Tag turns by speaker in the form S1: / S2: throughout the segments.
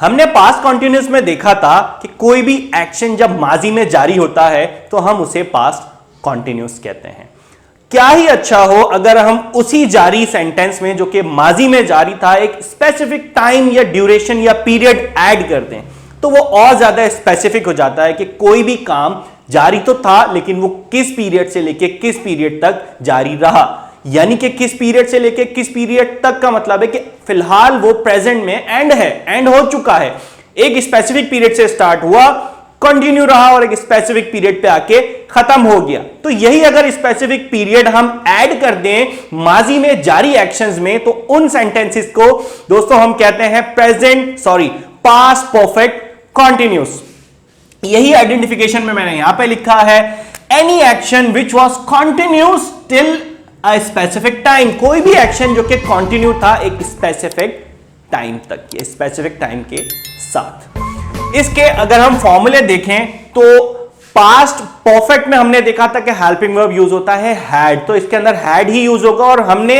S1: हमने past continuous में देखा था कि कोई भी एक्शन जब माजी में जारी होता है तो हम उसे पास्ट कॉन्टिन्यूस कहते हैं। क्या ही अच्छा हो अगर हम उसी जारी सेंटेंस में जो कि माजी में जारी था एक स्पेसिफिक टाइम या ड्यूरेशन या पीरियड ऐड कर दें, तो वो और ज्यादा स्पेसिफिक हो जाता है कि कोई भी काम जारी तो था लेकिन वो किस पीरियड से लेके किस पीरियड तक जारी रहा। यानी कि किस पीरियड से लेके किस पीरियड तक का मतलब है कि फिलहाल वो प्रेजेंट में एंड है, एंड हो चुका है। एक स्पेसिफिक पीरियड से स्टार्ट हुआ, कंटिन्यू रहा और एक स्पेसिफिक पीरियड पे आके खत्म हो गया। तो यही अगर स्पेसिफिक पीरियड हम ऐड कर दें माजी में जारी एक्शंस में, तो उन सेंटेंसेस को दोस्तों हम कहते हैं पास्ट परफेक्ट कॉन्टिन्यूस। यही आइडेंटिफिकेशन में मैंने यहां पे लिखा है, any action which was continuous till a specific time. कोई भी एक्शन जो कि कंटिन्यू था एक स्पेसिफिक टाइम तक, ये स्पेसिफिक टाइम के साथ। इसके अगर हम फॉर्मूले देखें तो पास्ट परफेक्ट में हमने देखा था कि हेल्पिंग वर्ब यूज होता है हैड, तो इसके अंदर हैड ही यूज होगा। और हमने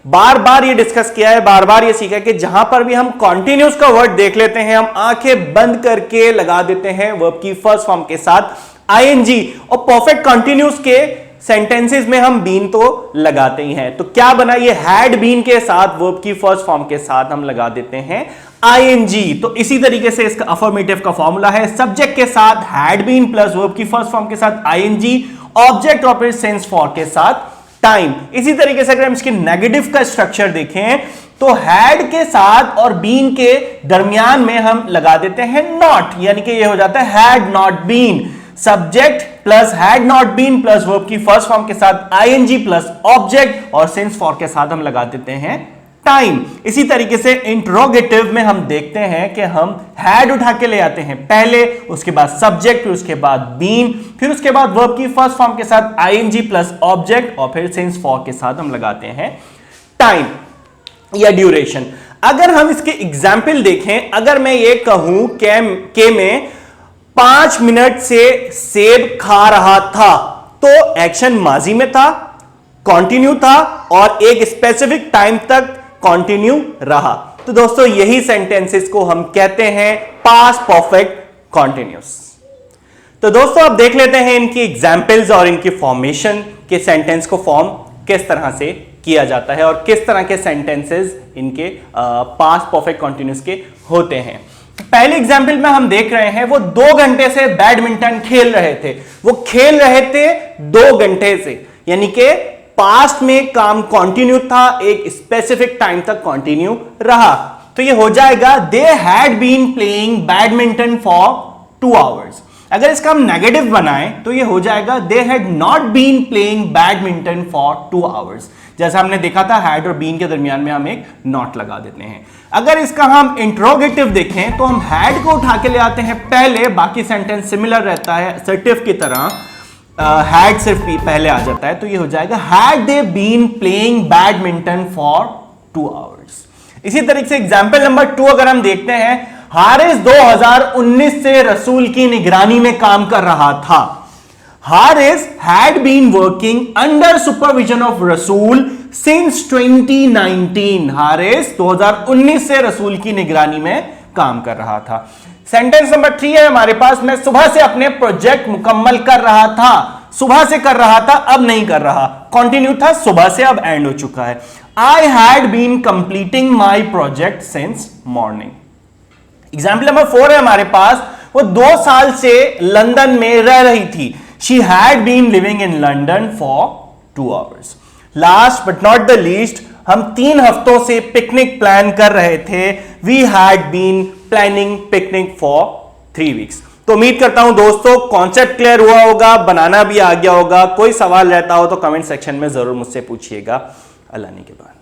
S1: बार बार ये डिस्कस किया है, बार बार ये सीखा कि जहां पर भी हम कॉन्टिन्यूस का वर्ड देख लेते हैं हम आंखें बंद करके लगा देते हैं वर्ब की फर्स्ट फॉर्म के साथ आईएनजी, और परफेक्ट कॉन्टिन्यूस के सेंटेंसेस में हम बीन तो लगाते ही हैं। तो क्या बना, ये हैड बीन के साथ वर्ब की फर्स्ट फॉर्म के साथ हम लगा देते हैं आईएनजी। तो इसी तरीके से इसका अफर्मेटिव का फॉर्मूला है, सब्जेक्ट के साथ हैड बीन प्लस वर्ब की फर्स्ट फॉर्म के साथ आईएनजी, ऑब्जेक्ट और फिर सेंस फॉर के साथ टाइम। इसी तरीके से अगर हम इसके नेगेटिव का स्ट्रक्चर देखें तो हैड के साथ और बीन के दरमियान में हम लगा देते हैं नॉट, यानी कि ये हो जाता है had not been. Subject plus had not been plus verb की फर्स्ट फॉर्म के साथ आईएनजी प्लस ऑब्जेक्ट और सेंस फॉर के साथ हम लगा देते हैं टाइम। इसी तरीके से इंट्रोगेटिव में हम देखते हैं कि हम हैड उठा के ले आते हैं पहले, उसके बाद सब्जेक्ट, फिर उसके बाद बीन, फिर उसके बाद वर्ब की फर्स्ट फॉर्म के साथ आईएनजी प्लस ऑब्जेक्ट और फिर सेंस फॉर के साथ हम लगाते हैं टाइम या ड्यूरेशन। अगर हम इसके एग्जाम्पल देखें, अगर मैं ये कहूं कि मैं 5 मिनट से सेब खा रहा था, तो एक्शन माजी में था, कंटिन्यू था और एक स्पेसिफिक टाइम तक कंटिन्यू रहा। तो दोस्तों यही सेंटेंसेस को हम कहते हैं पास्ट परफेक्ट कंटिन्यूस। तो दोस्तों अब देख लेते हैं इनकी एग्जाम्पल्स और इनकी फॉर्मेशन के सेंटेंस को फॉर्म किस तरह से किया जाता है और किस तरह के सेंटेंसेस इनके पास्ट परफेक्ट कंटिन्यूस के होते हैं। पहले एग्जाम्पल में हम देख रहे हैं वो 2 घंटे से बैडमिंटन खेल रहे थे, वो खेल रहे थे 2 घंटे से, यानी कि पास्ट में काम कंटिन्यू था, एक स्पेसिफिक टाइम तक कंटिन्यू रहा। तो ये हो जाएगा they had been playing badminton for 2 hours. अगर इसका हम नेगेटिव बनाएं तो ये हो जाएगा they had not been playing badminton for 2 hours. जैसा हमने देखा था हैड और बीन के दरमियान में हम एक नॉट लगा देते हैं। अगर इसका हम इंट्रोगेटिव देखें तो हम हैड को उठा के ले आते हैं पहले, बाकी सेंटेंस सिमिलर रहता है असर्टिव की तरह, हैड सिर्फ पहले आ जाता है। तो ये हो जाएगा had they been playing badminton for 2 hours. इसी तरीके से एग्जांपल नंबर 2 अगर हम देखते हैं, हारिस 2019 से रसूल की निगरानी में काम कर रहा था। Haris had been working under supervision of Rasool since 2019। Haris 2019 से रसूल की निगरानी में काम कर रहा था। सेंटेंस नंबर 3 है हमारे पास, मैं सुबह से अपने प्रोजेक्ट मुकम्मल कर रहा था। सुबह से कर रहा था, अब नहीं कर रहा, कंटिन्यू था, सुबह से अब एंड हो चुका है। I had been completing my project since morning. Example number 4 है हमारे पास, वो 2 साल से लंदन में रह रही थी। She had been living in London for 2 hours. Last but not the least, हम 3 हफ्तों से पिकनिक प्लान कर रहे थे। We had been planning picnic for 3 weeks. तो उम्मीद करता हूं दोस्तों कॉन्सेप्ट क्लियर हुआ होगा, बनाना भी आ गया होगा। कोई सवाल रहता हो तो कमेंट सेक्शन में जरूर मुझसे पूछिएगा। अल्लाह ने के बाद।